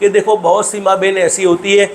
کہ دیکھو بہت سی ماں بہنیں ایسی ہوتی ہے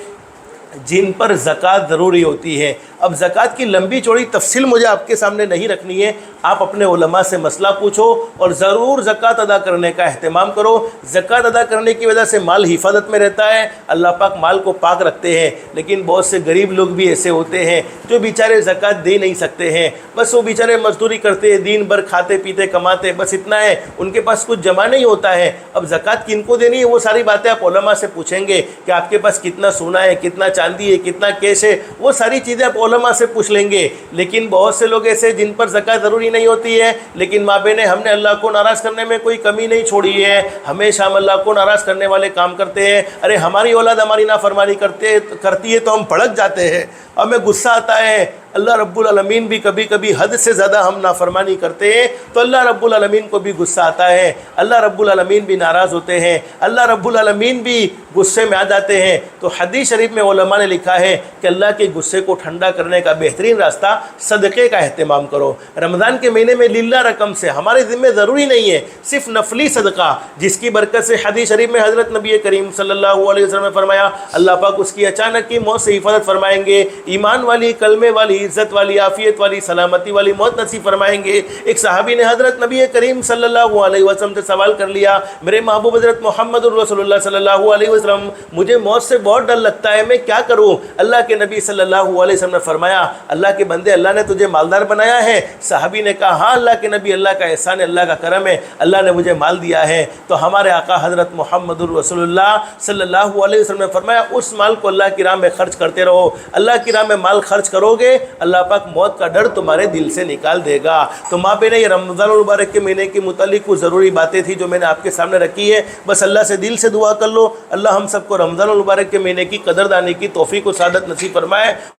جن پر زکوٰۃ ضروری ہوتی ہے۔ اب زکوٰۃ کی لمبی چوڑی تفصیل مجھے آپ کے سامنے نہیں رکھنی ہے، آپ اپنے علماء سے مسئلہ پوچھو اور ضرور زکوٰۃ ادا کرنے کا اہتمام کرو۔ زکوٰۃ ادا کرنے کی وجہ سے مال حفاظت میں رہتا ہے، اللہ پاک مال کو پاک رکھتے ہیں۔ لیکن بہت سے غریب لوگ بھی ایسے ہوتے ہیں جو بیچارے زکوٰۃ دے نہیں سکتے ہیں، بس وہ بیچارے مزدوری کرتے ہیں، دن بھر کھاتے پیتے کماتے، بس اتنا ہے، ان کے پاس کچھ جمع نہیں ہوتا ہے۔ اب زکوٰۃ کن کو دینی ہے وہ ساری باتیں آپ علماء سے پوچھیں گے کہ آپ کے پاس کتنا سونا ہے، کتنا چاندی ہے، کتنا کیش ہے، وہ ساری چیزیں آپ علماء سے پوچھ لیں گے۔ لیکن بہت سے لوگ ایسے جن پر زکوٰۃ ضروری نہیں ہوتی ہے، لیکن ماں بہنیں ہم نے اللہ کو ناراض کرنے میں کوئی کمی نہیں چھوڑی ہے، ہمیشہ ہم اللہ کو ناراض کرنے والے کام کرتے ہیں۔ ارے ہماری اولاد ہماری نافرمانی کرتی ہے تو ہم بھڑک جاتے ہیں، ہمیں غصہ آتا ہے۔ اللہ رب العالمین بھی کبھی کبھی حد سے زیادہ ہم نافرمانی کرتے ہیں تو اللہ رب العالمین کو بھی غصہ آتا ہے، اللہ رب العالمین بھی ناراض ہوتے ہیں، اللہ رب العالمین بھی غصے میں آ جاتے ہیں۔ تو حدیث شریف میں علماء نے لکھا ہے کہ اللہ کے غصے کو ٹھنڈا کرنے کا بہترین راستہ صدقے کا اہتمام کرو۔ رمضان کے مہینے میں للہ رقم سے ہمارے ذمہ ضروری نہیں ہے، صرف نفلی صدقہ جس کی برکت سے حدیث شریف میں حضرت نبی کریم صلی اللہ علیہ وسلم نے فرمایا اللہ پاک اس کی اچانک کی موت سے حفاظت فرمائیں گے، ایمان والی، کلمے والی، عزت والی، عافیت والی، سلامتی والی موت نصیب فرمائیں گے۔ ایک صحابی نے حضرت نبی کریم صلی اللہ علیہ وسلم سے سوال کر لیا، میرے محبوب حضرت محمد رسول اللہ صلی اللہ علیہ وسلم مجھے موت سے بہت ڈر لگتا ہے، میں کیا کروں؟ اللہ کے نبی صلی اللہ علیہ وسلم نے فرمایا اللہ کے بندے اللہ نے تجھے مالدار بنایا ہے؟ صحابی نے کہا ہاں اللہ کے نبی، اللہ کا احسان ہے، اللہ کا کرم ہے، اللہ نے مجھے مال دیا ہے۔ تو ہمارے آقا حضرت محمد رسول اللہ صلی اللہ علیہ وسلم نے فرمایا اس مال کو اللہ کی راہ میں خرچ کرتے رہو، اللہ کی راہ میں مال خرچ کرو گے اللہ پاک موت کا ڈر تمہارے دل سے نکال دے گا۔ تو ماں بہنیں یہ رمضان المبارک کے مہینے کے متعلق کچھ ضروری باتیں تھیں جو میں نے آپ کے سامنے رکھی ہے، بس اللہ سے دل سے دعا کر لو اللہ ہم سب کو رمضان المبارک کے مہینے کی قدردانی کی توفیق و سعادت نصیب فرمائے۔